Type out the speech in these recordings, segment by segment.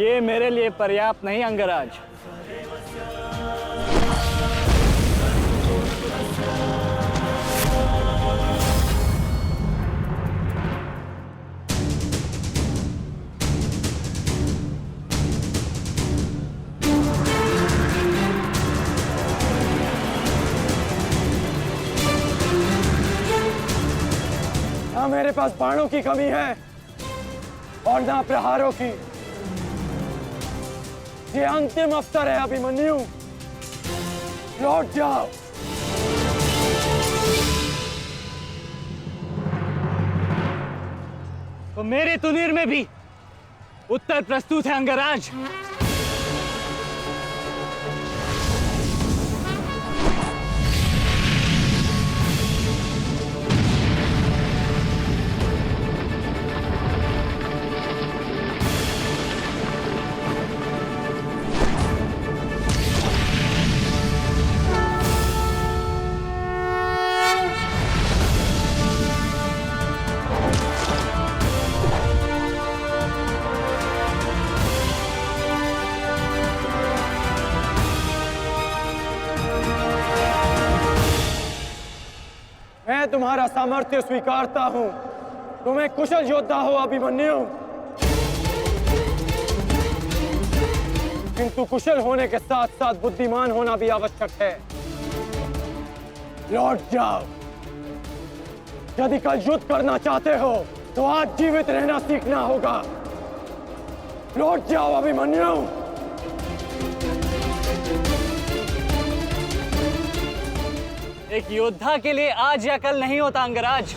ये मेरे लिए पर्याप्त नहीं अंगराज। ना मेरे पास बाणों की कमी है और ना प्रहारों की। ये अंतिम अवसर है अभिमन्यु, लौट जाओ। तो मेरे तुनीर में भी उत्तर प्रस्तुत है अंगराज। मैं तुम्हारा सामर्थ्य स्वीकारता हूं। तुम एक कुशल योद्धा हो अभिमन्यु, किंतु कुशल होने के साथ साथ बुद्धिमान होना भी आवश्यक है। लौट जाओ। यदि कल युद्ध करना चाहते हो तो आज जीवित रहना सीखना होगा। लौट जाओ अभिमन्यु। एक योद्धा के लिए आज या कल नहीं होता अंगराज।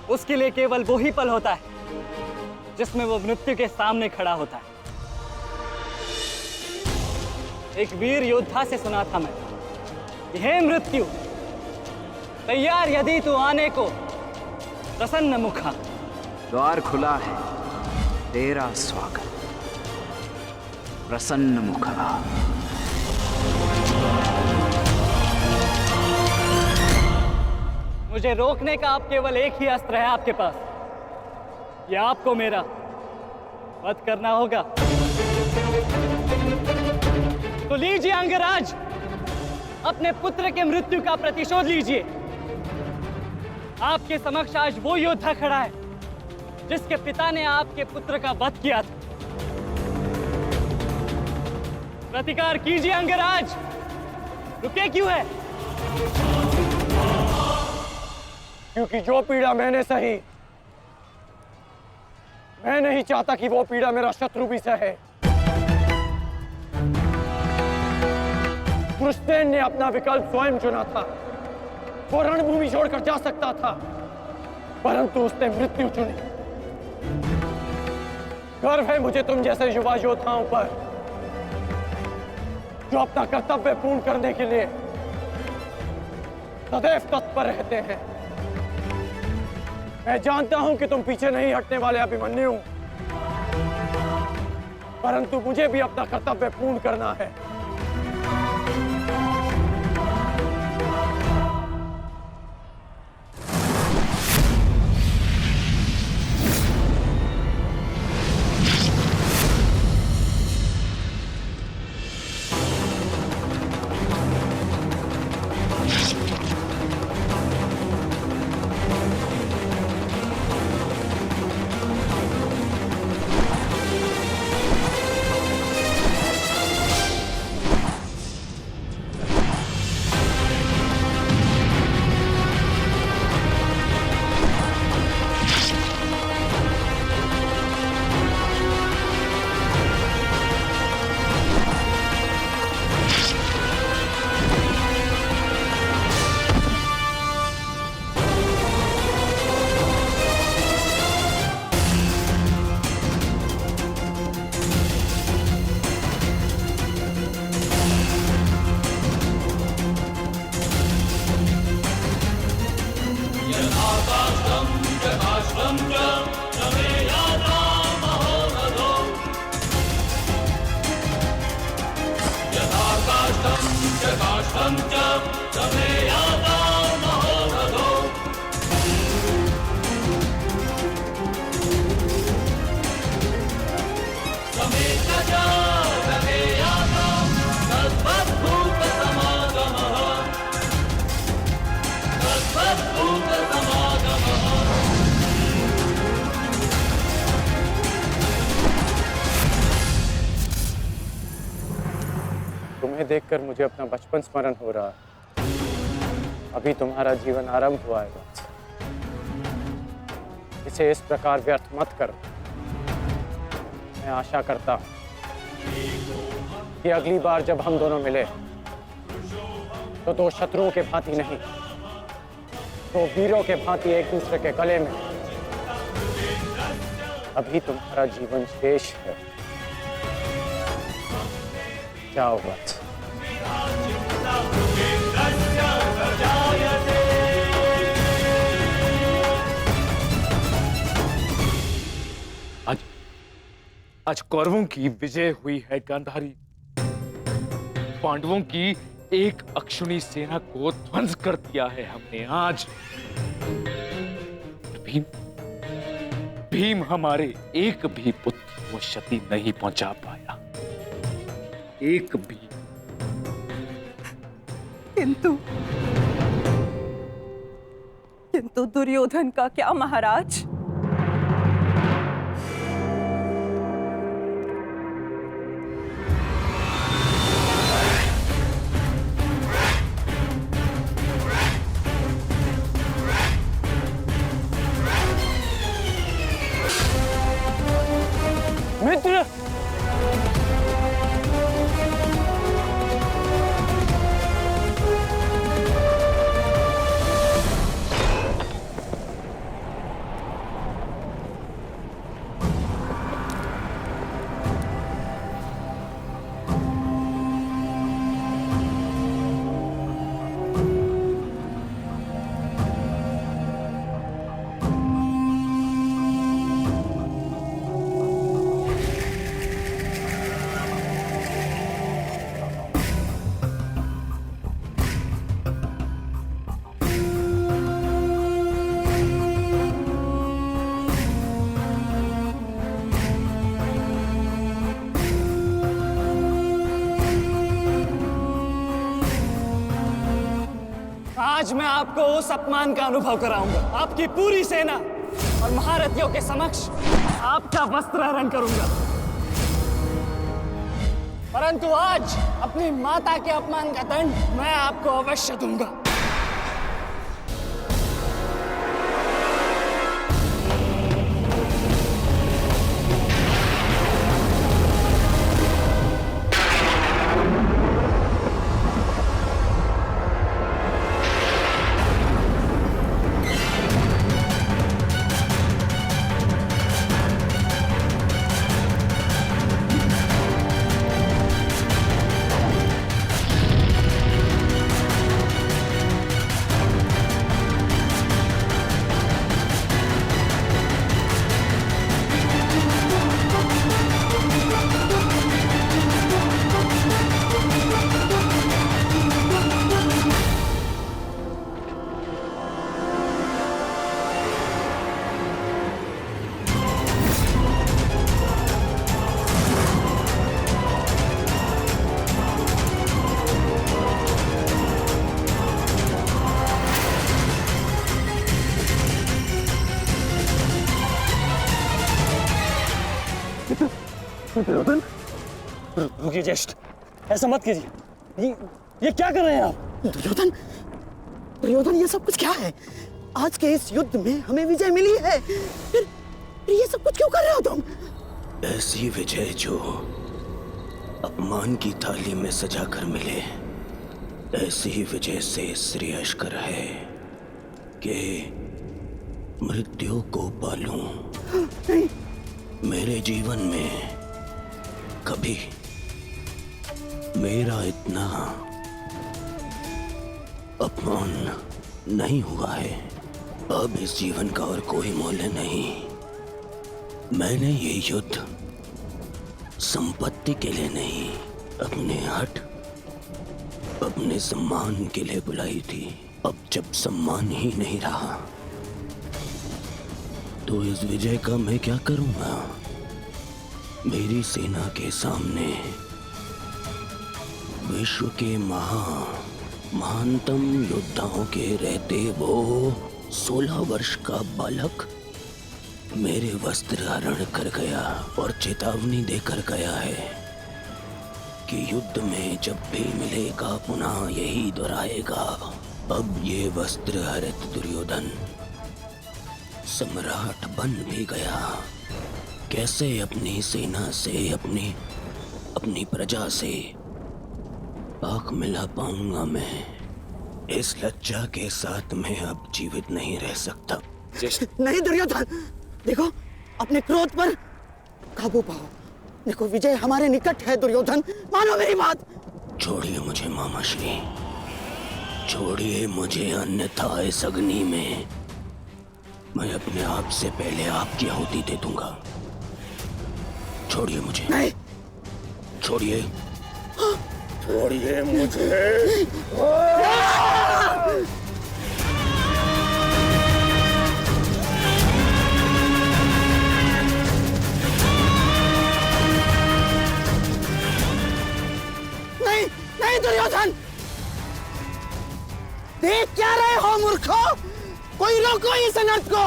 उसके लिए केवल वो ही पल होता है जिसमें वो मृत्यु के सामने खड़ा होता है। एक वीर योद्धा से सुना था मैं, हे मृत्यु, तैयार यदि तू आने को, प्रसन्न मुखा। द्वार खुला है, तेरा स्वागत, प्रसन्न मुखा। मुझे रोकने का अब केवल एक ही अस्त्र है आपके पास। यह आपको मेरा वध करना होगा। तो लीजिए अंगराज, अपने पुत्र के मृत्यु का प्रतिशोध लीजिए। आपके समक्ष आज वो योद्धा खड़ा है जिसके पिता ने आपके पुत्र का वध किया था। प्रतिकार कीजिए अंगराज, रुके क्यों है? क्योंकि जो पीड़ा मैंने सही, मैं नहीं चाहता कि वो पीड़ा मेरा शत्रु भी सहे। कृष्णेन ने अपना विकल्प स्वयं चुना था। वो रणभूमि छोड़कर जा सकता था, परंतु उसने मृत्यु चुनी। गर्व है मुझे तुम जैसे युवा योद्धाओं पर, जो अपना कर्तव्य पूर्ण करने के लिए सदैव तत्पर रहते हैं। मैं जानता हूं कि तुम पीछे नहीं हटने वाले अभिमन्यु, परंतु मुझे भी अपना कर्तव्य पूर्ण करना है। तुम्हें देखकर मुझे अपना बचपन स्मरण हो रहा है। अभी तुम्हारा जीवन आरंभ हुआ है वत्स। इसे इस प्रकार व्यर्थ मत करो। मैं आशा करता हूं कि अगली बार जब हम दोनों मिले तो दो शत्रुओं के भांति नहीं, तो वीरों के भांति एक दूसरे के गले में। अभी तुम्हारा जीवन शेष है। जाओ वत्स। आज कौरवों की विजय हुई है गांधारी। पांडवों की एक अक्षुणी सेना को ध्वंस कर दिया है हमने आज। भीम हमारे एक भी पुत्र को क्षति नहीं पहुंचा पाया, एक भी। किंतु दुर्योधन का क्या महाराज? मित्र, आज मैं आपको उस अपमान का अनुभव कराऊंगा। आपकी पूरी सेना और महारथियों के समक्ष आपका वस्त्र हरण करूंगा। परंतु आज अपनी माता के अपमान का दंड मैं आपको अवश्य दूंगा। दुर्योधन, रुकिए ज्येष्ठ, ऐसा मत कीजिए। ये क्या कर रहे हैं आप? दुर्योधन, दुर्योधन, ये सब कुछ क्या है? आज के इस युद्ध में हमें विजय मिली है, फिर ये सब कुछ क्यों कर रहे हो तुम? ऐसी विजय जो अपमान की थाली में सजा कर मिले, ऐसी विजय से श्रेयस्कर है कि मृत्यु को पालूं। मेरे जीवन में कभी मेरा इतना अपमान नहीं हुआ है। अब इस जीवन का और कोई मूल्य नहीं। मैंने ये युद्ध संपत्ति के लिए नहीं, अपने हट, अपने सम्मान के लिए बुलाई थी। अब जब सम्मान ही नहीं रहा तो इस विजय का मैं क्या करूंगा? मेरी सेना के सामने विश्व के महानतम योद्धाओं के रहते वो 16 वर्ष का बालक मेरे वस्त्र हरण कर गया और चेतावनी देकर गया है कि युद्ध में जब भी मिलेगा पुनः यही दोहराएगा। अब ये वस्त्र हरित दुर्योधन सम्राट बन भी गया, कैसे अपनी सेना से अपनी प्रजा से पाक मिला पाऊंगा मैं? इस लज्जा के साथ मैं अब जीवित नहीं रह सकता। नहीं दुर्योधन, देखो अपने क्रोध पर काबू पाओ। देखो विजय हमारे निकट है दुर्योधन, मानो मेरी बात। छोड़िए मुझे मामाश्री, छोड़िए मुझे, अन्यथा इस अग्नि में मैं अपने आप से पहले आपकी आहुति दे दूंगा। छोड़िए मुझे। नहीं, छोड़िए, छोड़िए मुझे। नहीं नहीं दुर्योधन, देख क्या रहे हो मूर्खों? कोई रोको इस अनर्थ को।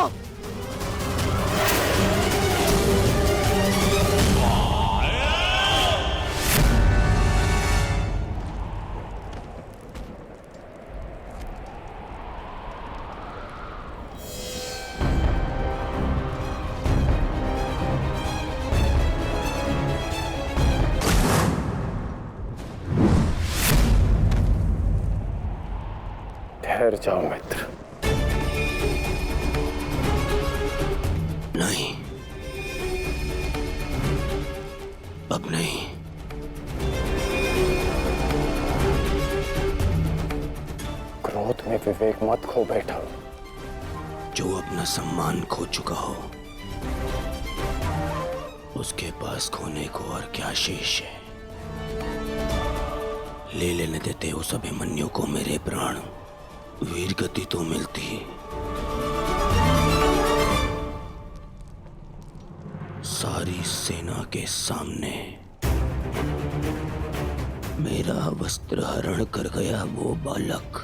ठहर जाओ मित्र। नहीं, अब नहीं। क्रोध में विवेक मत खो बैठा। जो अपना सम्मान खो चुका हो उसके पास खोने को और क्या शेष है? ले लेने देते उस अभिमन्यु को मेरे प्राण, वीर गति तो मिलती। सारी सेना के सामने मेरा वस्त्र हरण कर गया वो बालक,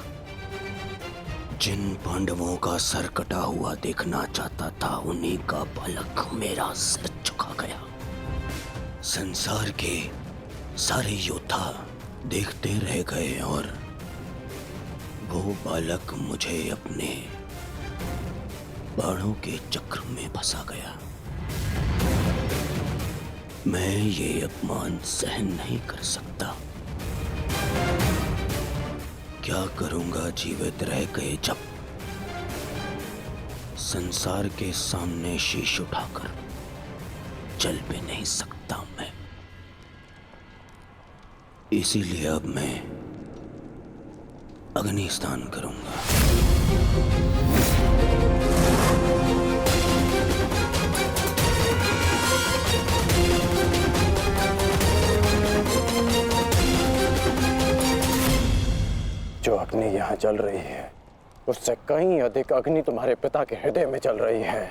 जिन पांडवों का सर कटा हुआ देखना चाहता था, उन्हीं का बालक मेरा सर झुका गया। संसार के सारे योद्धा देखते रह गए और वो बालक मुझे अपने बाणों के चक्र में फंसा गया। मैं ये अपमान सहन नहीं कर सकता। क्या करूंगा जीवित रह गए जब संसार के सामने शीश उठाकर चल भी नहीं सकता मैं। इसीलिए अब मैं अग्नि स्नान करूंगा। जो अग्नि यहाँ जल रही है उससे कहीं अधिक अग्नि तुम्हारे पिता के हृदय में जल रही है।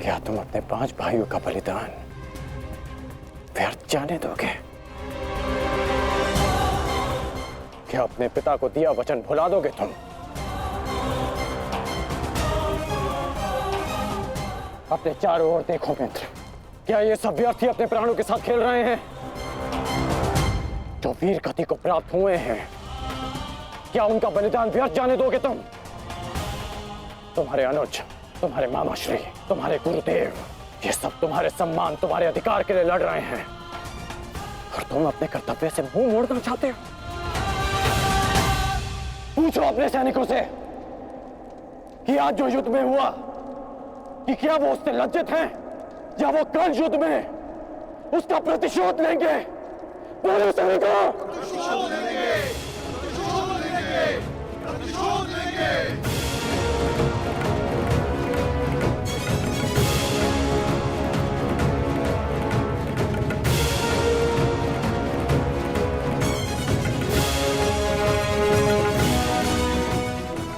क्या तुम अपने 5 भाइयों का बलिदान व्यर्थ जाने दोगे? क्या अपने पिता को दिया वचन भुला दोगे तुम? अपने चारों ओर देखो मित्र, क्या ये सब व्यर्थी अपने प्राणों के साथ खेल रहे हैं? जो वीर गति को प्राप्त हुए हैं, क्या उनका बलिदान व्यर्थ जाने दोगे तुम? तुम्हारे अनुज, तुम्हारे मामाश्री, तुम्हारे गुरुदेव, ये सब तुम्हारे सम्मान, तुम्हारे अधिकार के लिए लड़ रहे हैं और तुम अपने कर्तव्य से मुंह मोड़ना चाहते हो। पूछो अपने सैनिकों से कि आज जो युद्ध में हुआ कि क्या वो उससे लज्जित हैं या वो कल युद्ध में उसका प्रतिशोध लेंगे? बोलो सैनिकों। प्रतिशोध लेंगे, प्रतिशोध लेंगे, प्रतिशोध लेंगे।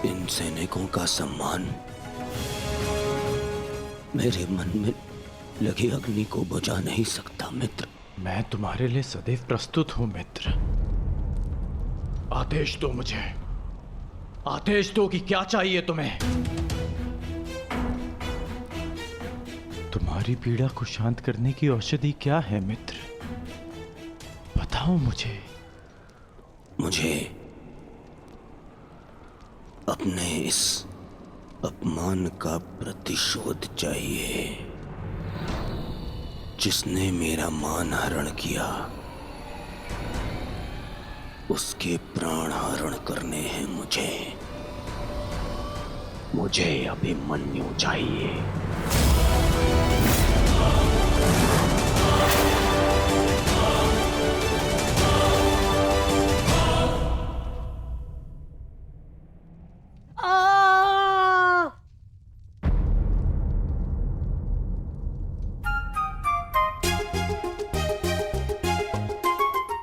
इन सैनिकों का सम्मान मेरे मन में लगी अग्नि को बुझा नहीं सकता मित्र। मैं तुम्हारे लिए सदैव प्रस्तुत हूं मित्र। आदेश दो मुझे, आदेश दो कि क्या चाहिए तुम्हें। तुम्हारी पीड़ा को शांत करने की औषधि क्या है मित्र? बताओ मुझे। मुझे अपने इस अपमान का प्रतिशोध चाहिए। जिसने मेरा मान हरण किया उसके प्राण हरण करने हैं मुझे। मुझे अभिमन्यु चाहिए।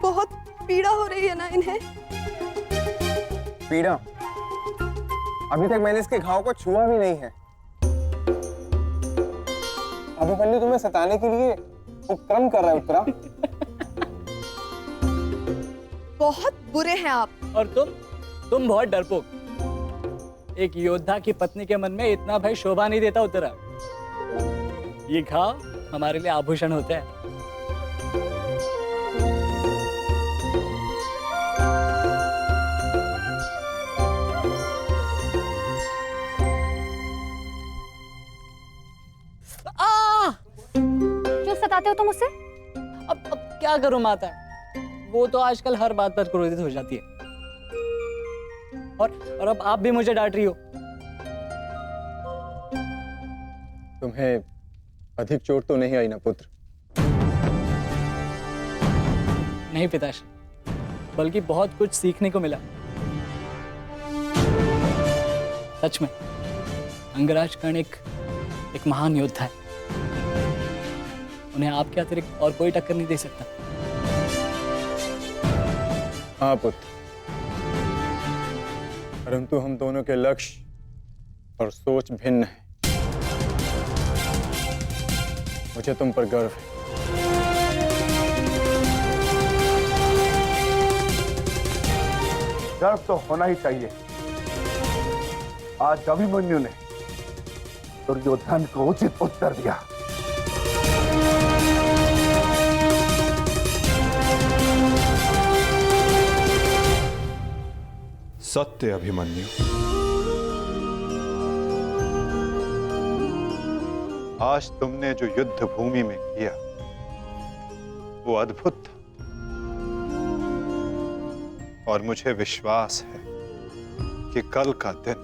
बहुत पीड़ा हो रही है ना इन्हें? पीड़ा? अभी तक मैंने इसके घाव को छुआ भी नहीं है। अभिमन्यु तुम्हें सताने के लिए उपक्रम कर रहा है उत्तरा। बहुत बुरे हैं आप। और तुम बहुत डरपोक। एक योद्धा की पत्नी के मन में इतना भय शोभा नहीं देता उत्तरा। ये घाव हमारे लिए आभूषण होते हैं। क्यों सताते हो तुम उसे? अब क्या करूं माता, वो तो आजकल हर बात पर क्रोधित हो जाती है। और अब आप भी मुझे डांट रही हो। तुम्हें अधिक चोट तो नहीं आई ना पुत्र? नहीं पिताश्री, बल्कि बहुत कुछ सीखने को मिला। सच में अंगराज कर्ण एक महान योद्धा है। उन्हें आपके अतिरिक्त और कोई टक्कर नहीं दे सकता। हाँ पुत्र, परंतु हम दोनों के लक्ष्य और सोच भिन्न हैं। मुझे तुम पर गर्व है। गर्व तो होना ही चाहिए। आज अभिमन्यु ने दुर्योधन को उचित उत्तर दिया। सत्य अभिमन्यु, आज तुमने जो युद्ध भूमि में किया वो अद्भुत था। और मुझे विश्वास है कि कल का दिन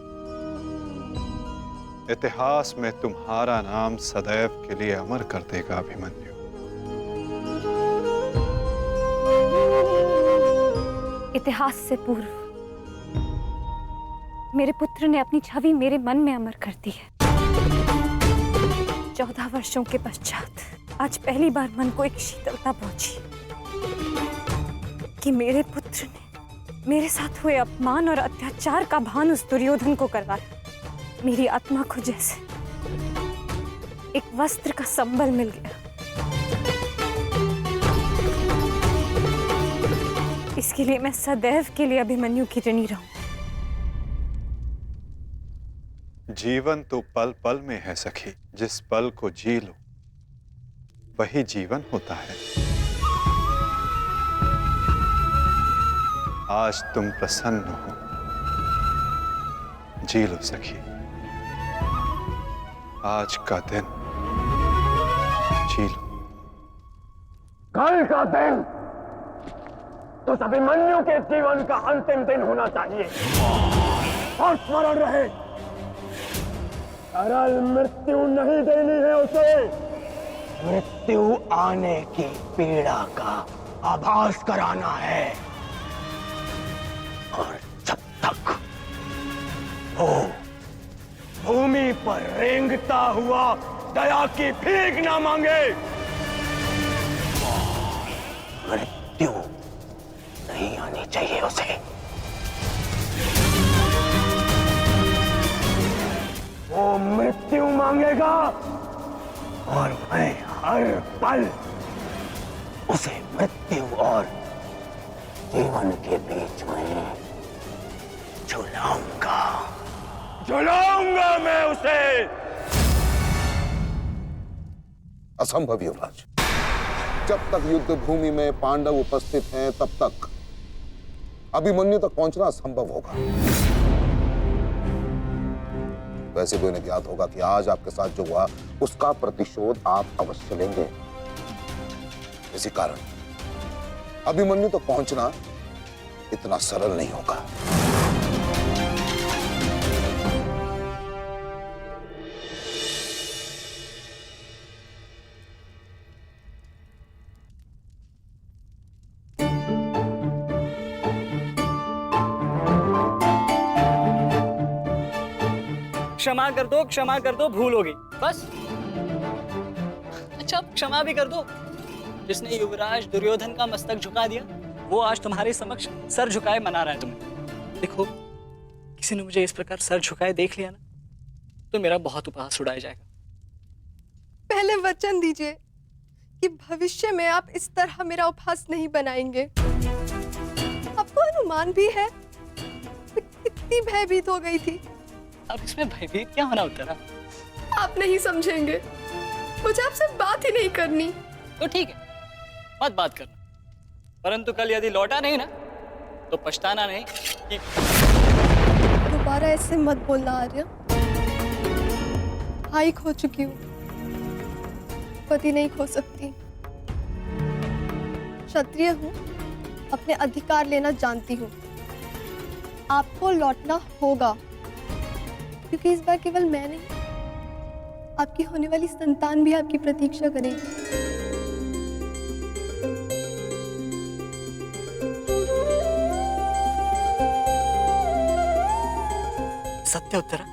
इतिहास में तुम्हारा नाम सदैव के लिए अमर कर देगा अभिमन्यु। इतिहास से पूर्व मेरे पुत्र ने अपनी छवि मेरे मन में अमर कर दी है। 14 वर्षों के पश्चात आज पहली बार मन को एक शीतलता पहुंची कि मेरे पुत्र ने मेरे साथ हुए अपमान और अत्याचार का भान उस दुर्योधन को करवाया। मेरी आत्मा को जैसे एक वस्त्र का संबल मिल गया। इसके लिए मैं सदैव के लिए अभिमन्यु की ऋणी रहूं। जीवन तो पल पल में है सखी। जिस पल को जी लो वही जीवन होता है। आज तुम प्रसन्न हो, जी लो सखी। आज का दिन जी लो। कल का दिन तो अभिमन्यु के जीवन का अंतिम दिन होना चाहिए। और स्मरण रहे, सरल मृत्यु नहीं देनी है उसे। मृत्यु आने की पीड़ा का आभास कराना है। और जब तक वो भूमि पर रेंगता हुआ दया की भीख ना मांगे, मृत्यु नहीं आनी चाहिए उसे। वो मृत्यु मांगेगा और मैं हर पल उसे मृत्यु और जीवन के बीच में झुलाऊंगा मैं उसे। असंभव युवराज, जब तक युद्ध भूमि में पांडव उपस्थित हैं तब तक अभिमन्यु तक पहुंचना असंभव होगा। वैसे तो इन्हें ज्ञात होगा कि आज आपके साथ जो हुआ उसका प्रतिशोध आप अवश्य लेंगे। इसी कारण अभिमन्यु तक पहुंचना इतना सरल नहीं होगा। क्षमा कर दो, भूल हो गई बस। अच्छा क्षमा भी कर दो। जिसने युवराज दुर्योधन का मस्तक झुका दिया वो आज तुम्हारे समक्ष सर झुकाए मना रहा है तुम्हें। देखो किसी ने मुझे इस प्रकार सर झुकाए देख लिया ना तो मेरा बहुत उपहास उड़ाया जाएगा। पहले वचन दीजिए कि भविष्य में आप इस तरह मेरा उपहास नहीं बनाएंगे। आपको अनुमान भी है मैं कितनी भयभीत हो गई थी। अब इसमें भयभीत क्या होना उत्तरा? आप नहीं समझेंगे, मुझे आपसे बात ही नहीं करनी। तो ठीक है मत बात करना, परंतु कल यदि लौटा नहीं ना तो पछताना नहीं कि दोबारा ऐसे मत बोलना आर्य। भाई खो चुकी हूँ, पति नहीं खो सकती। क्षत्रिय हूँ, अपने अधिकार लेना जानती हूँ। आपको लौटना होगा क्योंकि इस बार केवल मैं नहीं आपकी होने वाली संतान भी आपकी प्रतीक्षा करेगी। सत्य उत्तरा?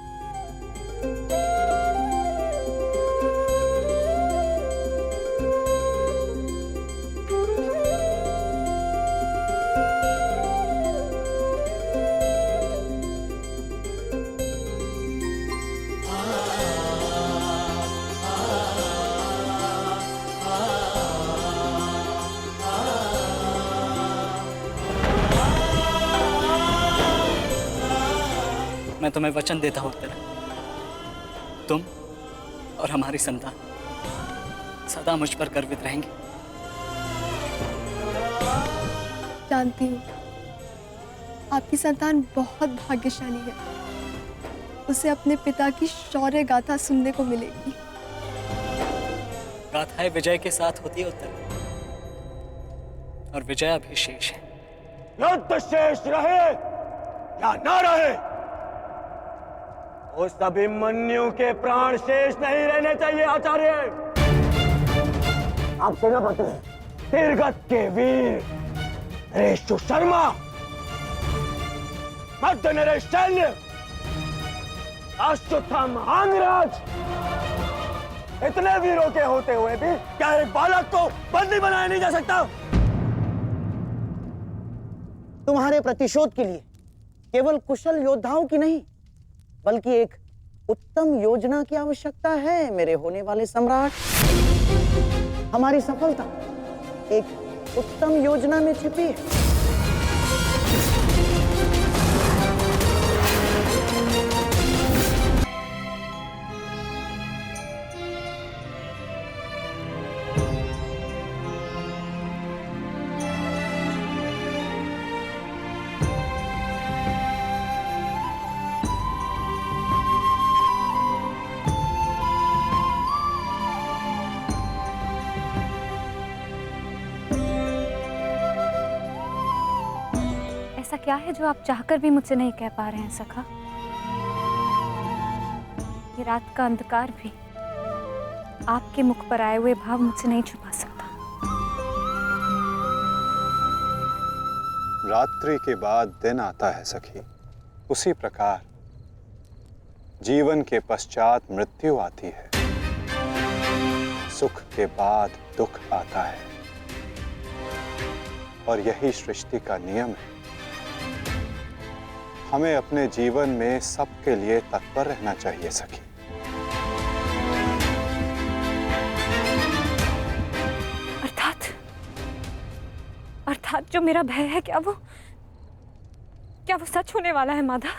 मैं तुम्हें वचन देता हूं उत्तरा, तुम और हमारी संतान सदा मुझ पर गर्वित रहेंगे। जानती हूँ आपकी संतान बहुत भाग्यशाली है। उसे अपने पिता की शौर्य गाथा सुनने को मिलेगी। गाथाएं विजय के साथ होती है उत्तरा, और विजय अभी शेष है। युद्ध शेष रहे या न रहे, उस अभिमन्यु के प्राण शेष नहीं रहने चाहिए आचार्य। आप सेनापति तीरगत के वीर रेशु शर्मा, मध्य नरेश शैल्य, अश्वत्थामा अंगराज, इतने वीरों के होते हुए भी क्या एक बालक को बंदी बनाया नहीं जा सकता? तुम्हारे प्रतिशोध के लिए केवल कुशल योद्धाओं की नहीं बल्कि एक उत्तम योजना की आवश्यकता है मेरे होने वाले सम्राट। हमारी सफलता एक उत्तम योजना में छिपी है। ऐसा क्या है जो आप चाहकर भी मुझसे नहीं कह पा रहे हैं सखा? ये रात का अंधकार भी आपके मुख पर आए हुए भाव मुझसे नहीं छुपा सकता। रात्रि के बाद दिन आता है सखी, उसी प्रकार जीवन के पश्चात मृत्यु आती है। सुख के बाद दुख आता है और यही सृष्टि का नियम है। हमें अपने जीवन में सबके लिए तत्पर रहना चाहिए सखी। अर्थात जो मेरा भय है क्या वो सच होने वाला है माधव?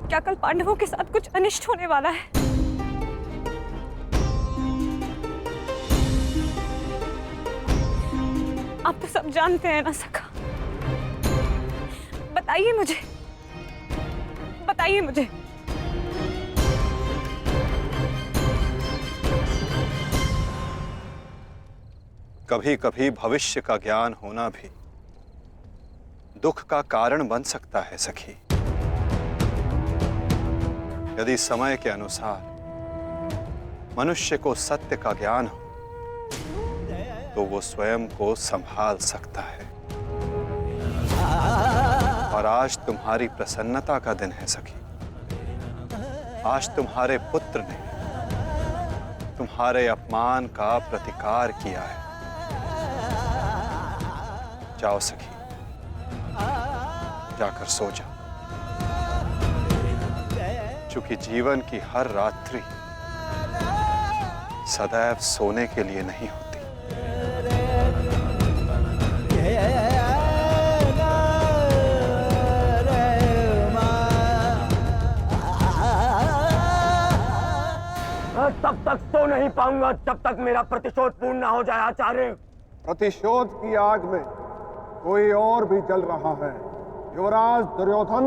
क्या कल पांडवों के साथ कुछ अनिष्ट होने वाला है? आप तो सब जानते हैं ना सखा। बताइए मुझे, बताइए मुझे। कभी कभी भविष्य का ज्ञान होना भी दुख का कारण बन सकता है सखी। यदि समय के अनुसार मनुष्य को सत्य का ज्ञान हो तो वो स्वयं को संभाल सकता है। और आज तुम्हारी प्रसन्नता का दिन है सखी। आज तुम्हारे पुत्र ने तुम्हारे अपमान का प्रतिकार किया है। जाओ सखी, जाकर सो जाओ। चूंकि जीवन की हर रात्रि सदैव सोने के लिए नहीं होती। मैं तब तक सो नहीं पाऊंगा जब तक मेरा प्रतिशोध पूर्ण ना हो जाए आचार्य। प्रतिशोध की आग में कोई और भी जल रहा है। युवराज दुर्योधन,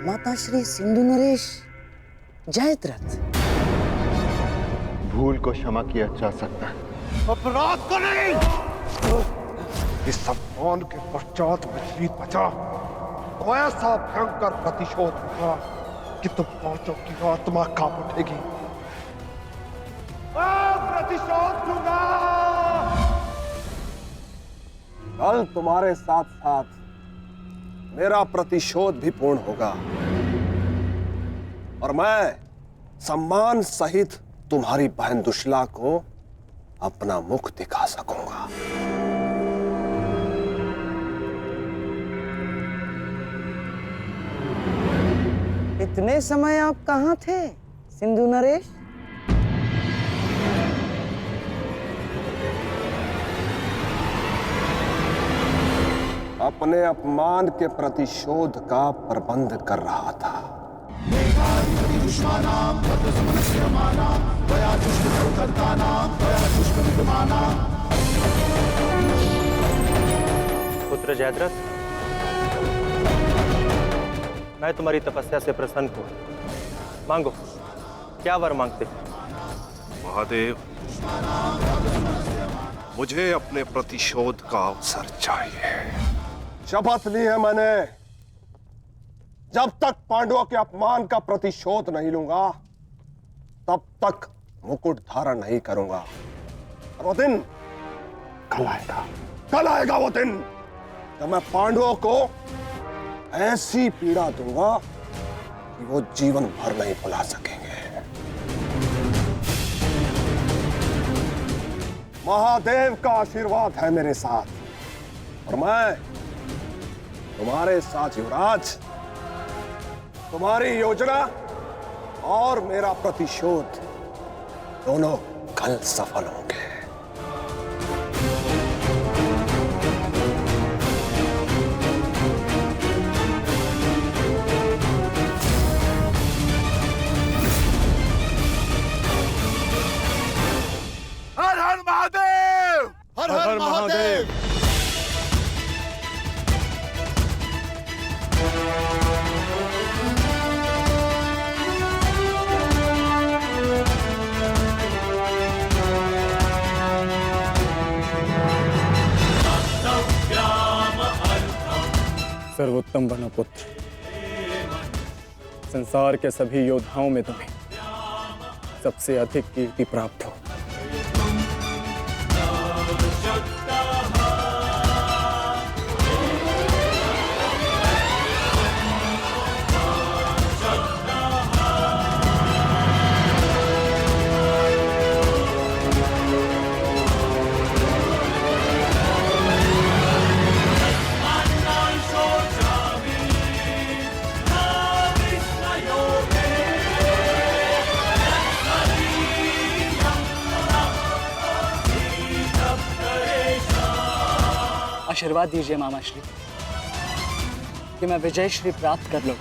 माता श्री सिंधु नरेश जयद्रथ। भूल को क्षमा किया जा सकता है, अपराध को नहीं। इस सम्मान के पश्चात में जीत बचा तो ऐसा भयंकर प्रतिशोध होगा कि तुम पांचों की आत्मा कांप उठेगी। प्रतिशोध लूंगा। कल तुम्हारे साथ साथ मेरा प्रतिशोध भी पूर्ण होगा और मैं सम्मान सहित तुम्हारी बहन दुशला को अपना मुख दिखा सकूंगा। इतने समय आप कहाँ थे सिंधु नरेश? अपने अपमान के प्रतिशोध का प्रबंध कर रहा था। पुत्र जयद्रथ, मैं तुम्हारी तपस्या से प्रसन्न हूं। मांगो, क्या वर मांगते? महादेव, मुझे अपने प्रतिशोध का अवसर चाहिए। शपथ ली है मैंने, जब तक पांडवों के अपमान का प्रतिशोध नहीं लूंगा तब तक मुकुट धारण नहीं करूंगा। और वो दिन कल आएगा वो दिन जब मैं पांडवों को ऐसी पीड़ा दूंगा कि वो जीवन भर नहीं भुला सकेंगे। महादेव का आशीर्वाद है मेरे साथ और मैं तुम्हारे साथ युवराज। तुम्हारी योजना और मेरा प्रतिशोध दोनों कल सफल होंगे। हर हर महादेव, हर हर महादेव। सर्वोत्तम बनो पुत्र। संसार के सभी योद्धाओं में तुम्हें सबसे अधिक कीर्ति प्राप्त हो। आशीर्वाद दीजिए मामा श्री कि मैं विजय श्री प्राप्त कर लूं।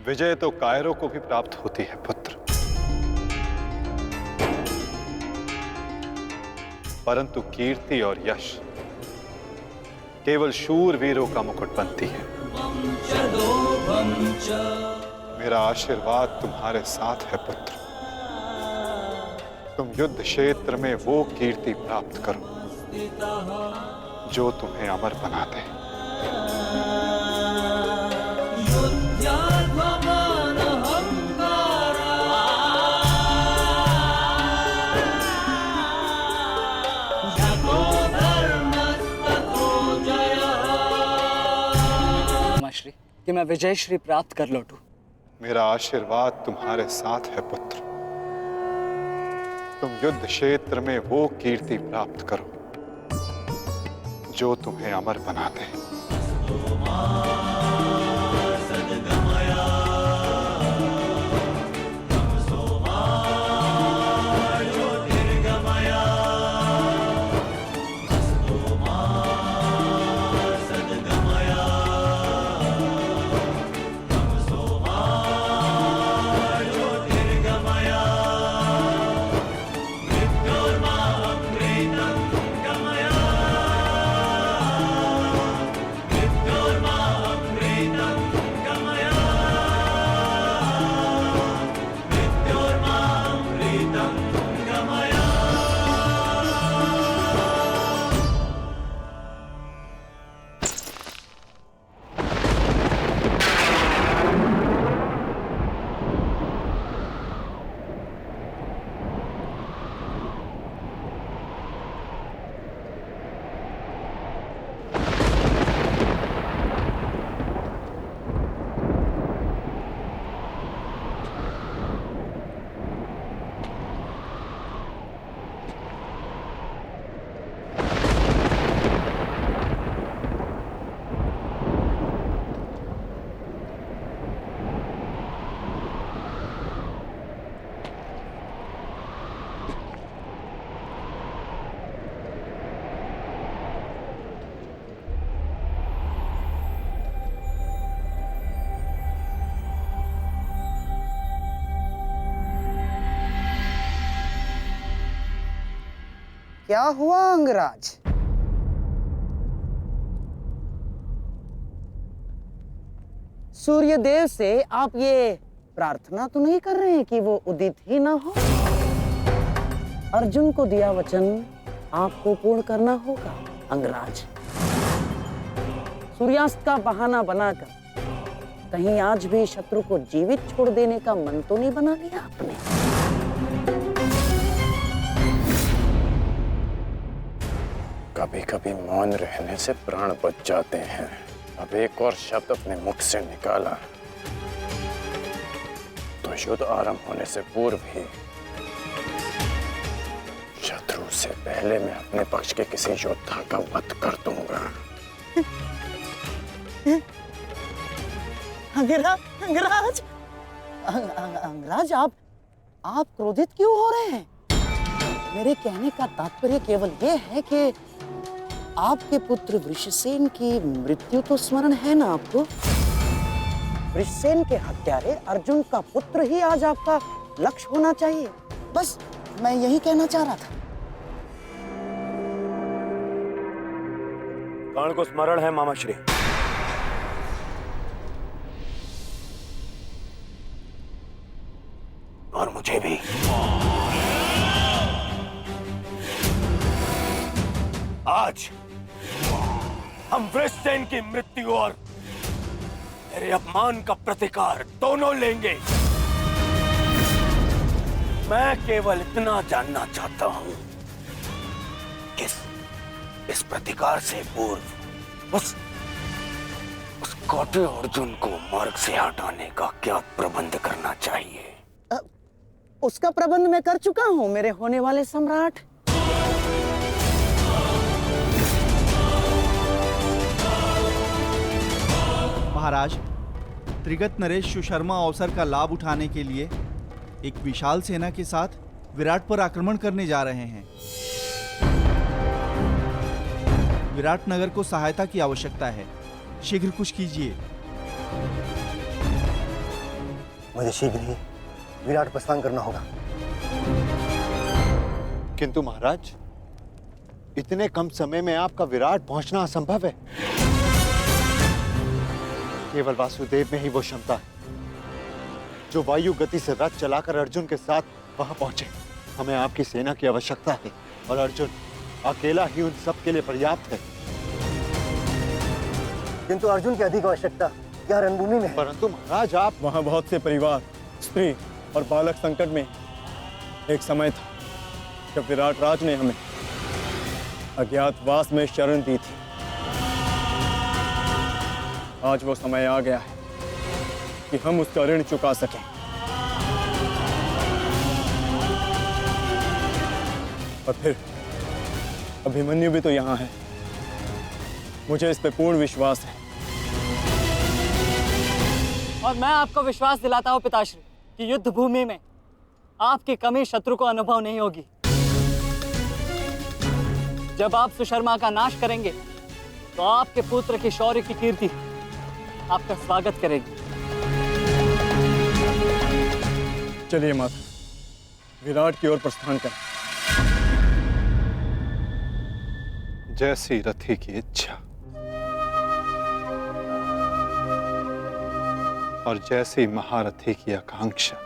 विजय तो कायरों को भी प्राप्त होती है पुत्र, परंतु कीर्ति और यश केवल शूरवीरों का मुकुट बनती है। मेरा आशीर्वाद तुम्हारे साथ है पुत्र। तुम युद्ध क्षेत्र में वो कीर्ति प्राप्त करो जो तुम्हें अमर बना दे। श्री कि मैं विजय श्री प्राप्त कर लौटूं। मेरा आशीर्वाद तुम्हारे साथ है पुत्र। तुम युद्ध क्षेत्र में वो कीर्ति प्राप्त करो जो तुम्हें अमर बना दे। क्या हुआ अंगराज? सूर्यदेव से आप ये प्रार्थना तो नहीं कर रहे हैं कि वो उदित ही ना हो? अर्जुन को दिया वचन आपको पूर्ण करना होगा अंगराज। सूर्यास्त का बहाना बनाकर कहीं आज भी शत्रु को जीवित छोड़ देने का मन तो नहीं बना लिया आपने? कभी कभी मौन रहने से प्राण बच जाते हैं। अब एक और शब्द अपने मुख से निकाला तो युद्ध आरंभ होने से पूर्व ही शत्रु से पहले मैं अपने पक्ष के किसी योद्धा का वध कर दूंगा। अंगराज, अंगराज आप क्रोधित क्यों हो रहे हैं? मेरे कहने का तात्पर्य केवल ये है कि आपके पुत्र वृषसेन की मृत्यु तो स्मरण है ना आपको? वृषसेन के हत्यारे अर्जुन का पुत्र ही आज आपका लक्ष्य होना चाहिए। बस मैं यही कहना चाह रहा था। कर्ण को स्मरण है मामाश्री। और मुझे भी। आज हम वृषसेन की मृत्यु और मेरे अपमान का प्रतिकार दोनों लेंगे। मैं केवल इतना जानना चाहता हूं कि इस प्रतिकार से पूर्व उस कौटे अर्जुन को मार्ग से हटाने का क्या प्रबंध करना चाहिए? उसका प्रबंध मैं कर चुका हूं मेरे होने वाले सम्राट। महाराज, त्रिगत नरेश सुशर्मा अवसर का लाभ उठाने के लिए एक विशाल सेना के साथ विराट पर आक्रमण करने जा रहे हैं। विराट नगर को सहायता की आवश्यकता है, शीघ्र कुछ कीजिए। मुझे शीघ्र ही विराट प्रस्थान करना होगा। किंतु महाराज, इतने कम समय में आपका विराट पहुंचना असंभव है। केवल वासुदेव में ही वो क्षमता है जो वायु गति से रथ चलाकर अर्जुन के साथ वहां पहुंचे। हमें आपकी सेना की आवश्यकता है और अर्जुन अकेला ही उन सब के लिए पर्याप्त है। किंतु अर्जुन की अधिक आवश्यकता यह रणभूमि में है। परंतु महाराज, आप वहां बहुत से परिवार, स्त्री और बालक संकट में। एक समय था जब विराट राज ने हमें अज्ञातवास में शरण दी थी। आज वो समय आ गया है कि हम उसका ऋण चुका सकें। और फिर अभिमन्यु भी तो यहाँ है। मुझे इस पे पूर्ण विश्वास है। और मैं आपको विश्वास दिलाता हूं पिताश्री कि युद्ध भूमि में आपकी कमी शत्रु को अनुभव नहीं होगी। जब आप सुशर्मा का नाश करेंगे तो आपके पुत्र की शौर्य की कीर्ति आपका स्वागत करेगी। चलिए माता, विराट की ओर प्रस्थान करें। जैसी रथी की इच्छा और जैसी महारथी की आकांक्षा।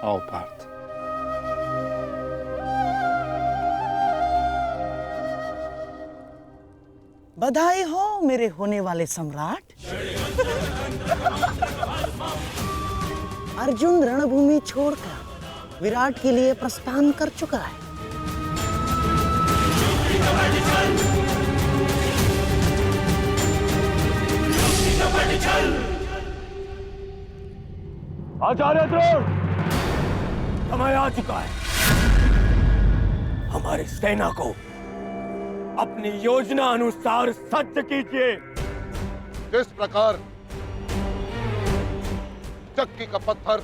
आओ पार्थ। बधाई हो मेरे होने वाले सम्राट। अर्जुन रणभूमि छोड़कर विराट के लिए प्रस्थान कर चुका है। आचार्य द्रोण, समय आ चुका है। हमारी सेना को अपनी योजना अनुसार सज्ज कीजिए। जिस प्रकार चक्की का पत्थर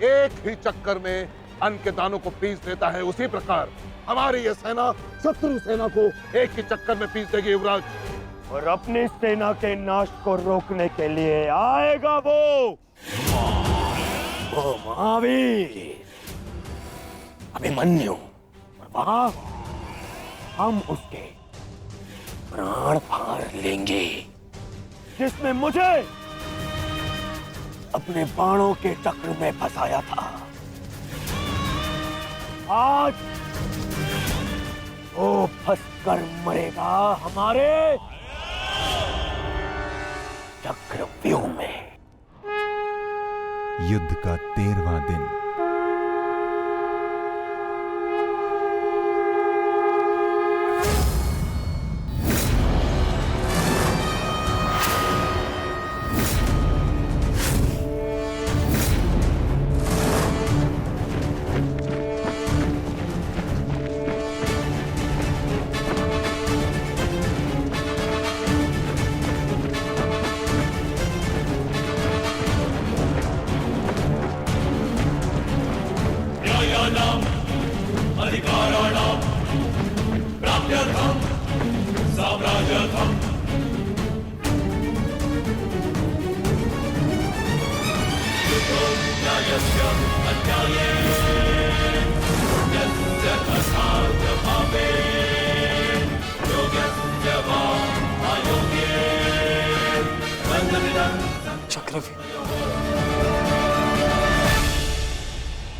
एक ही चक्कर में अन्न के दानों को पीस देता है, उसी प्रकार हमारी यह सेना शत्रु सेना को एक ही चक्कर में पीस देगी युवराज। और अपनी सेना के नाश को रोकने के लिए आएगा वो महावीर अभिमन्यु। और वहां हम उसके प्राण फाड़ लेंगे, जिसने मुझे अपने बाणों के चक्र में फंसाया था। आज वो फंसकर मरेगा हमारे चक्रव्यूह में। युद्ध का 13वां दिन।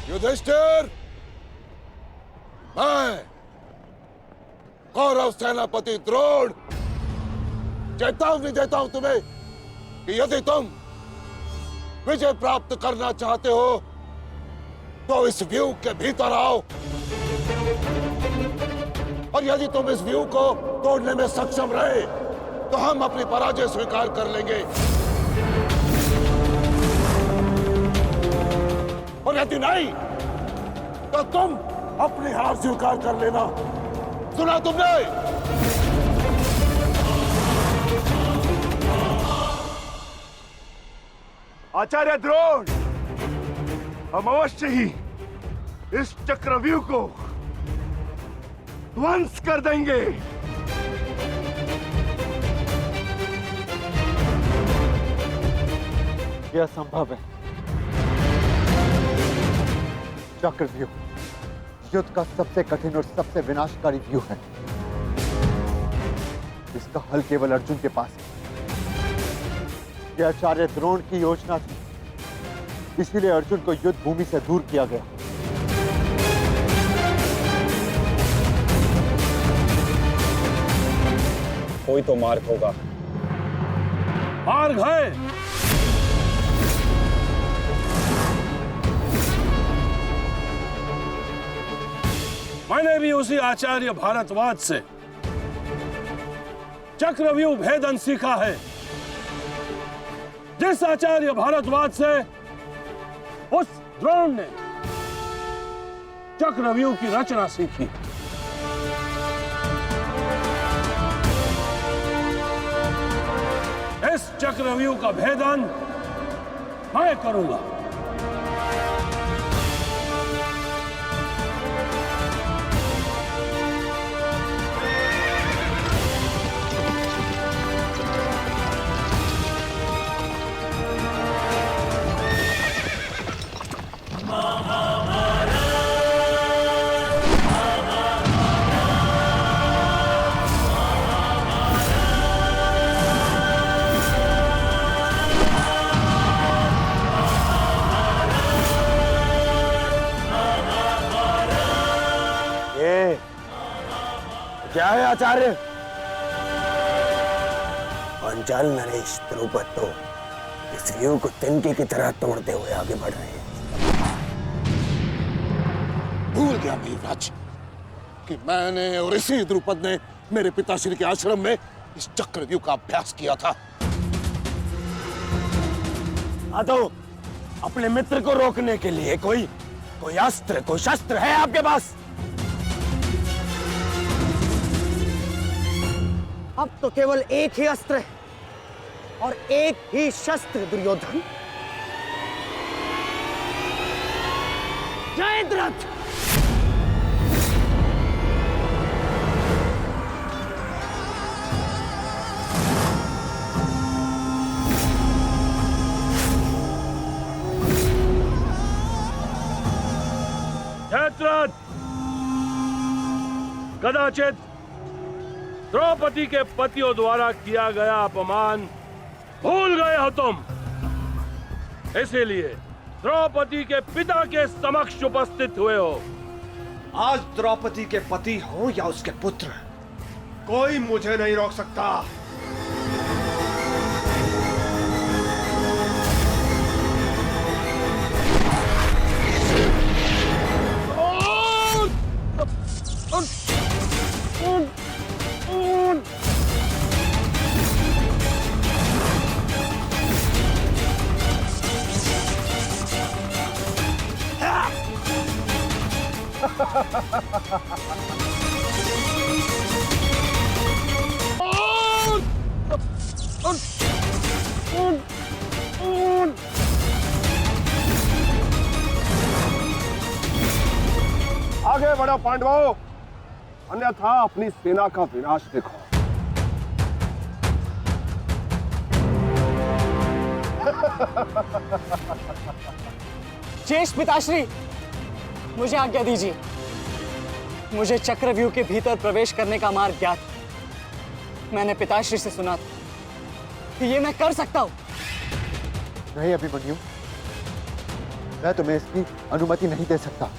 युधिष्ठिर, मैं कौरव सेनापति द्रोण चेतावनी देता हूं तुम्हें कि यदि तुम विजय प्राप्त करना चाहते हो तो इस व्यूह के भीतर आओ, और यदि तुम इस व्यूह को तोड़ने में सक्षम रहे तो हम अपनी पराजय स्वीकार कर लेंगे, और यदि नहीं तो तुम अपनी हार स्वीकार कर लेना। सुना तुमने? आचार्य द्रोण, हम अवश्य ही इस चक्रव्यूह को ध्वंस कर देंगे। यह संभव है। चक्रव्यूह युद्ध का सबसे कठिन और सबसे विनाशकारी व्यूह है। इसका हल केवल अर्जुन के पास है। यह आचार्य द्रोण की योजना थी, इसीलिए अर्जुन को युद्ध भूमि से दूर किया गया। कोई तो मार्ग होगा। मार्ग है। मैंने भी उसी आचार्य भारद्वाज से चक्रव्यूह भेदन सीखा है। जिस आचार्य भारद्वाज से उस द्रोण ने चक्रव्यूह की रचना सीखी। इस चक्रव्यूह का भेदन मैं करूंगा। क्या है आचार्य? पांचाल नरेश द्रुपद तो इस व्यूह को तिनके की तरह तोड़ते हुए आगे बढ़ रहे हैं। भूल गया मेघराज कि मैंने और इसी द्रुपद ने मेरे पिताश्री के आश्रम में इस चक्रव्यूह का अभ्यास किया था। हाँ तो अपने मित्र को रोकने के लिए कोई अस्त्र, कोई शस्त्र है आपके पास? अब तो केवल एक ही अस्त्र है और एक ही शस्त्र दुर्योधन। जयद्रथ! जयद्रथ, कदाचित द्रौपदी के पतियों द्वारा किया गया अपमान भूल गए हो तुम। इसीलिए द्रौपदी के पिता के समक्ष उपस्थित हुए हो। आज द्रौपदी के पति हो या उसके पुत्र, कोई मुझे नहीं रोक सकता। आगे बढ़ो पांडवों, अन्यथा अपनी सेना का विनाश देखो। शेष पिताश्री, मुझे आज्ञा दीजिए। मुझे चक्रव्यूह के भीतर प्रवेश करने का मार्ग ज्ञात है। मैंने पिताश्री से सुना था कि ये मैं कर सकता हूं। नहीं अभिमन्यु, मैं तुम्हें इसकी अनुमति नहीं दे सकता।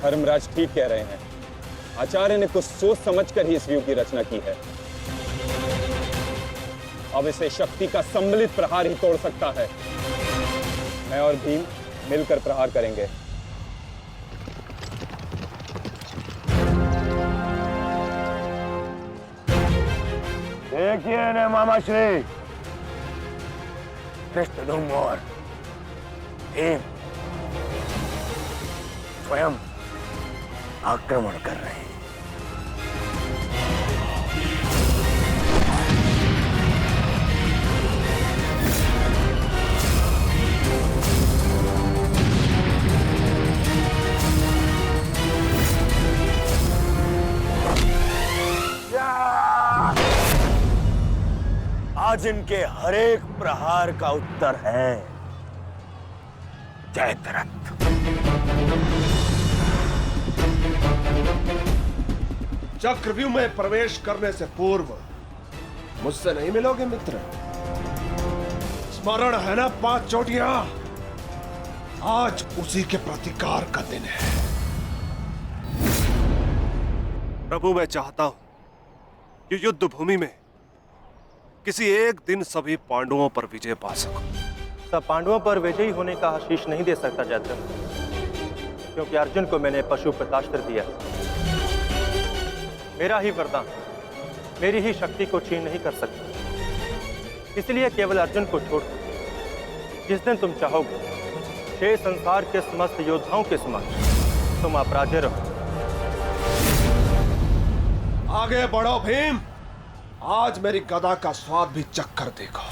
धर्मराज ठीक कह रहे हैं। आचार्य ने कुछ सोच समझकर ही इस व्यूह की रचना की है। अब इसे शक्ति का सम्मिलित प्रहार ही तोड़ सकता है। मैं और भीम मिलकर प्रहार करेंगे। देखिए ने मामा श्री, धृष्टद्युम्न और भीम स्वयं आक्रमण कर रहे हैं। आज इनके हर एक प्रहार का उत्तर है जयद्रथ। चक्रव्यूह में प्रवेश करने से पूर्व मुझसे नहीं मिलोगे मित्र? स्मरण है ना 5 चोटियां? आज उसी के प्रतिकार का दिन है। प्रभु, मैं चाहता हूं कि युद्ध भूमि में किसी एक दिन सभी पांडवों पर विजय पा सकूं। सब पांडवों पर विजयी होने का आशीष नहीं दे सकता जयद्रथ, क्योंकि अर्जुन को मैंने पशुपतास्त्र दिया। मेरा ही वरदान मेरी ही शक्ति को छीन नहीं कर सकता। इसलिए केवल अर्जुन को छोड़ जिस दिन तुम चाहोगे शेष संसार के समस्त योद्धाओं के समक्ष तुम अपराजय रहो। आगे बढ़ो भीम, आज मेरी गदा का स्वाद भी चक्कर देखो।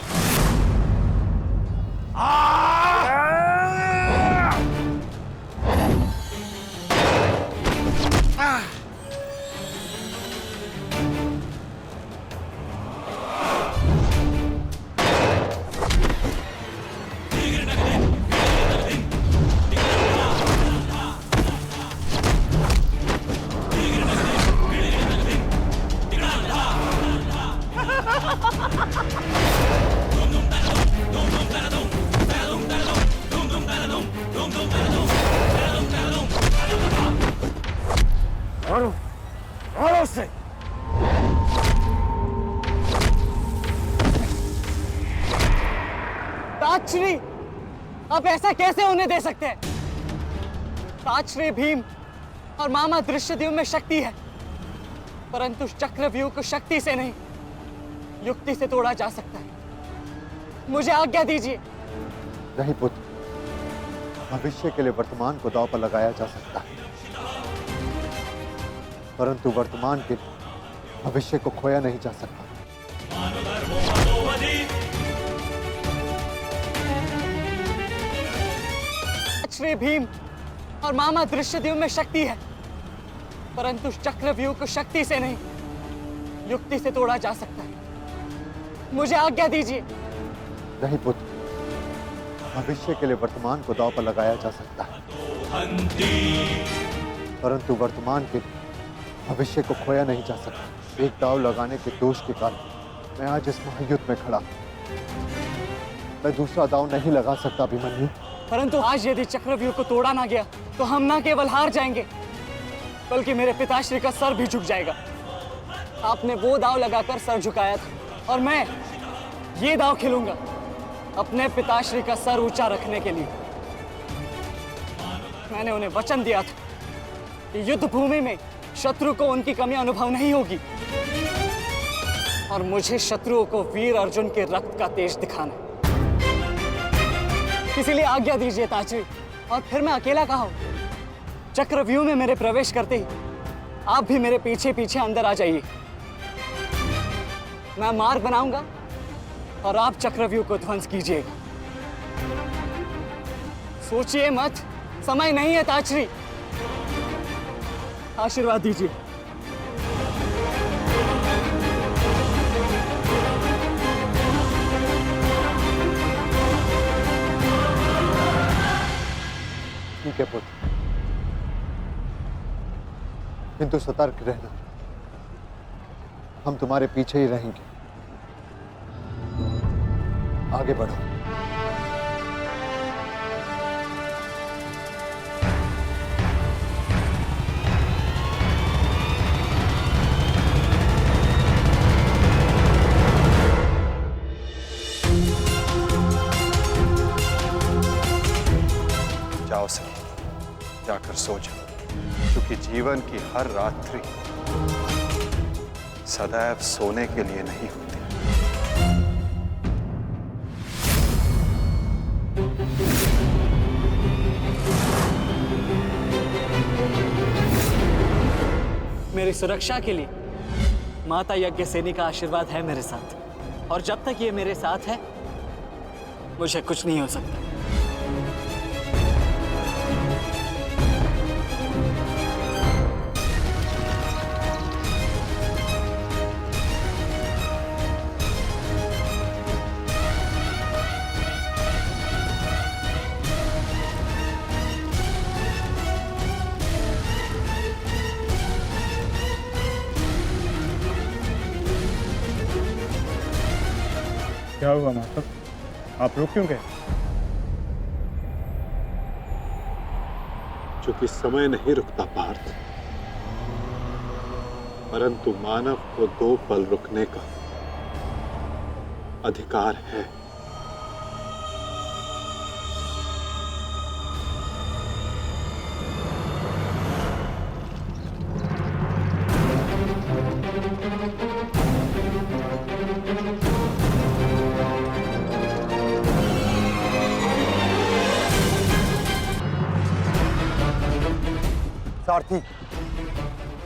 मारो से। ताजश्री, आप ऐसा कैसे होने दे सकते हैं? ताजश्री भीम और मामा दृश्यद्युम्न में शक्ति है, परंतु चक्रव्यूह को शक्ति से नहीं युक्ति से तोड़ा जा सकता है। मुझे आज्ञा दीजिए। नहीं पुत्र, भविष्य के लिए वर्तमान को दांव पर लगाया जा सकता है, परंतु वर्तमान के भविष्य को खोया नहीं जा सकता। श्री भीम और मामा दृश्यद्युम्न में शक्ति है, परंतु चक्रव्यूह को शक्ति से नहीं युक्ति से तोड़ा जा सकता है। मुझे आज्ञा दीजिए। नहीं पुत्र, भविष्य के लिए वर्तमान को दांव पर लगाया जा सकता है, परंतु वर्तमान के भविष्य को खोया नहीं जा सकता। एक दांव लगाने के दोष के कारण मैं आज इस महायुद्ध में खड़ा। मैं दूसरा दांव नहीं लगा सकता अभिमन्यु। परंतु आज यदि चक्रव्यूह को तोड़ा ना गया तो हम ना केवल हार जाएंगे, बल्कि मेरे पिताश्री का सर भी झुक जाएगा। आपने वो दांव लगाकर सर झुकाया था और मैं ये दांव खेलूंगा अपने पिताश्री का सर ऊंचा रखने के लिए। मैंने उन्हें वचन दिया था कि युद्ध भूमि में शत्रु को उनकी कमी अनुभव नहीं होगी, और मुझे शत्रुओं को वीर अर्जुन के रक्त का तेज दिखाना। इसीलिए आज्ञा दीजिए ताजश्री, और फिर मैं अकेला कहाँ हूं? चक्रव्यूह में मेरे प्रवेश करते ही आप भी मेरे पीछे पीछे अंदर आ जाइए। मैं मार्ग बनाऊंगा और आप चक्रव्यूह को ध्वंस कीजिएगा। सोचिए मत, समय नहीं है ताजश्री। आशीर्वाद दीजिए। ठीक है पुत्र, किंतु सतर्क रहना। हम तुम्हारे पीछे ही रहेंगे। आगे बढ़ो। जाओ सर, जाकर सो जाओ, क्योंकि जीवन की हर रात्रि सदैव सोने के लिए नहीं होती। मेरी सुरक्षा के लिए माता यज्ञसेनी का आशीर्वाद है मेरे साथ, और जब तक ये मेरे साथ है मुझे कुछ नहीं हो सकता। क्या हुआ माता? आप रुक क्यों गए? क्योंकि समय नहीं रुकता पार्थ, परंतु मानव को 2 पल रुकने का अधिकार है। सारथी,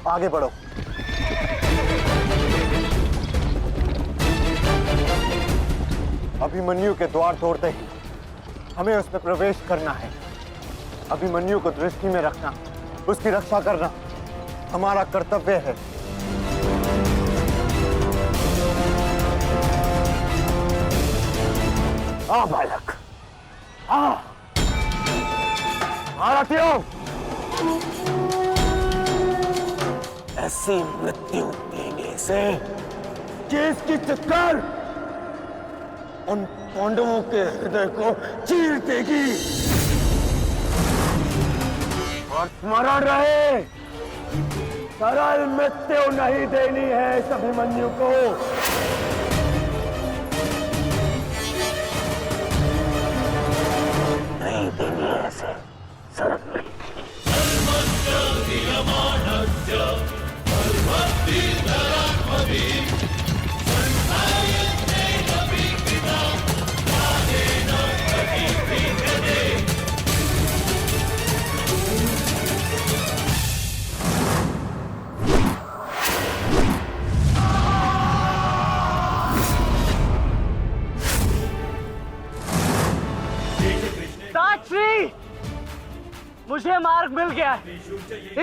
आगे बढ़ो। अभिमन्यु के द्वार तोड़ते ही हमें उसमें प्रवेश करना है। अभिमन्यु को दृष्टि में रखना, उसकी रक्षा करना हमारा कर्तव्य है। आ बालक, आ महारथियों, ऐसी मृत्यु देने से केस की चित्कार उन पांडवों के हृदय को चीर देगी। और स्मरण रहे, सरल मृत्यु नहीं देनी है इस अभिमन्यु को। नहीं देनी है ऐसे सरल मृत्यु। साक्षी, मुझे मार्ग मिल गया है।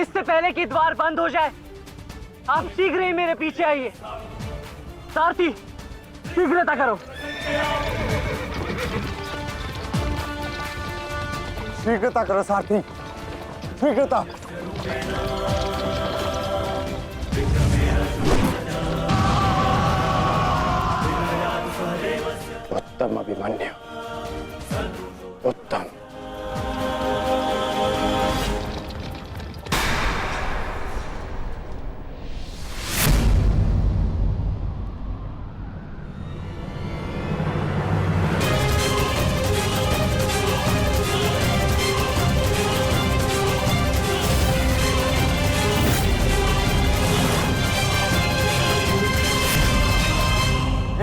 इससे पहले कि द्वार बंद हो जाए आप शीघ्र ही मेरे पीछे आइए। सारथी, शीघ्रता करो। शीघ्रता करो सारथी, शीघ्रता। उत्तम अभिमन्यु, उत्तम।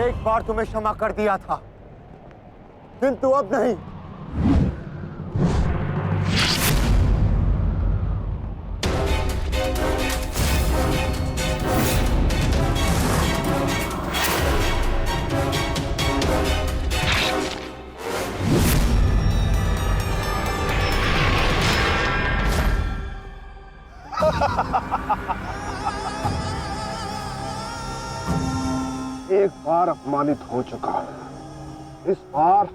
एक बार तुम्हें क्षमा कर दिया था, किंतु अब नहीं। एक बार अपमानित हो चुका हूं, इस बार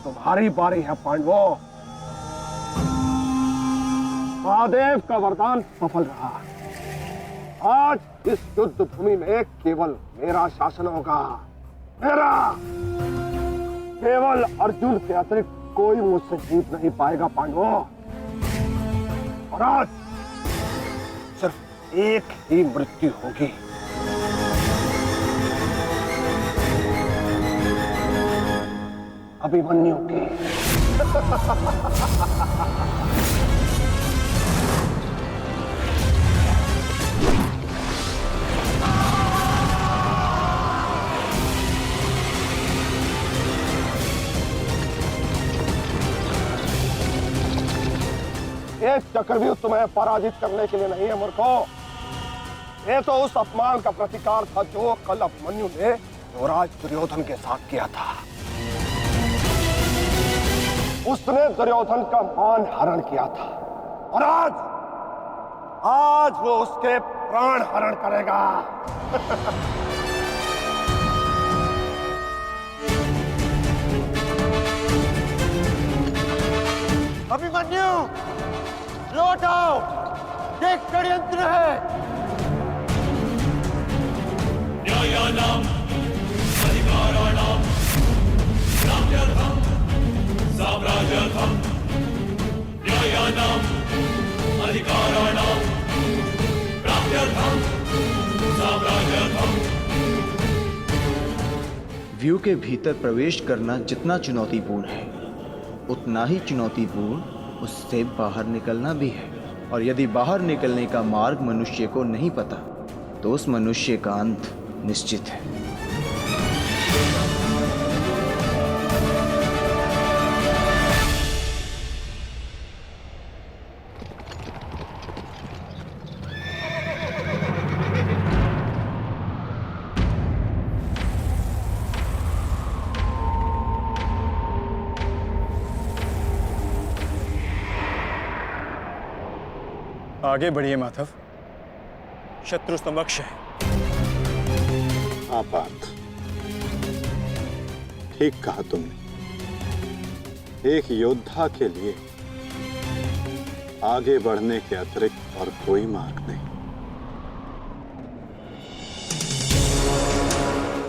तुम्हारी बारी है पांडवों। महादेव का वरदान सफल रहा। आज इस युद्ध भूमि में केवल मेरा शासन होगा, मेरा। केवल अर्जुन के अतिरिक्त कोई मुझसे जीत नहीं पाएगा पांडवों। और आज सिर्फ एक ही मृत्यु होगी। अभिमन्यु की। एक चक्रव्यूह तुम्हें पराजित करने के लिए नहीं है मूर्खों, ये तो उस अपमान का प्रतिकार था जो कल अभिमन्यु ने युवराज दुर्योधन के साथ किया था। उसने दुर्योधन का मान हरण किया था और आज वो उसके प्राण हरण करेगा। अभिमन्यु, लौट आओ, ये एक षड्यंत्र है। न्यायानां अधिकाराणां प्राप्त्यर्थं साम्राज्यार्थं न्यायानां अधिकाराणां प्राप्त्यर्थं साम्राज्यार्थं। व्यू के भीतर प्रवेश करना जितना चुनौतीपूर्ण है उतना ही चुनौतीपूर्ण उससे बाहर निकलना भी है। और यदि बाहर निकलने का मार्ग मनुष्य को नहीं पता तो उस मनुष्य का अंत निश्चित है। आगे बढ़िए माधव, शत्रु समक्ष है। हाँ पार्थ, ठीक कहा तुमने। एक योद्धा के लिए आगे बढ़ने के अतिरिक्त और कोई मार्ग नहीं।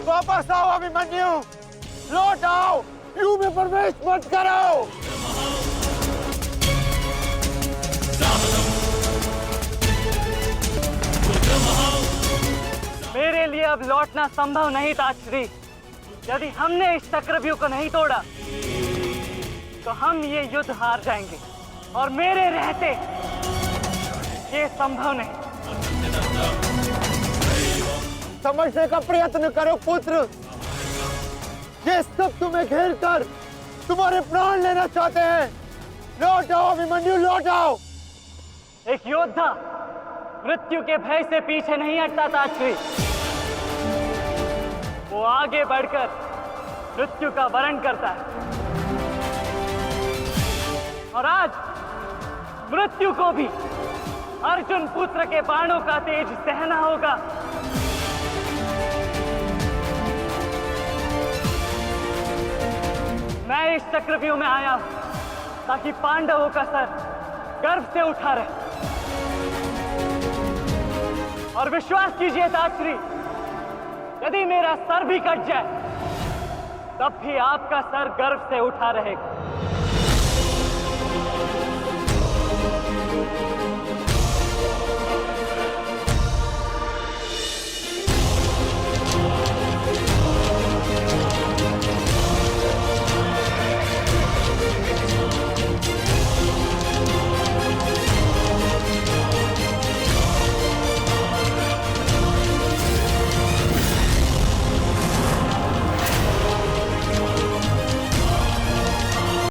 वापस आओ अभिमन्यु, लौट आओ, व्यू में प्रवेश मत करो। मेरे लिए अब लौटना संभव नहीं था श्री। यदि हमने इस चक्रव्यूह को नहीं तोड़ा तो हम ये युद्ध हार जाएंगे और मेरे रहते ये संभव नहीं। समझने का प्रयत्न करो पुत्र, ये सब तुम्हें घेर कर तुम्हारे प्राण लेना चाहते हैं। लौट आओ अभिमन्यु, लौट आओ। एक योद्धा मृत्यु के भय से पीछे नहीं हटता था श्री। वो आगे बढ़कर मृत्यु का वरण करता है और आज मृत्यु को भी अर्जुन पुत्र के बाणों का तेज सहना होगा। मैं इस चक्रव्यूह में आया हूं ताकि पांडवों का सर गर्व से उठा रहे। और विश्वास कीजिए ताश्री, यदि मेरा सर भी कट जाए तब भी आपका सर गर्व से उठा रहेगा।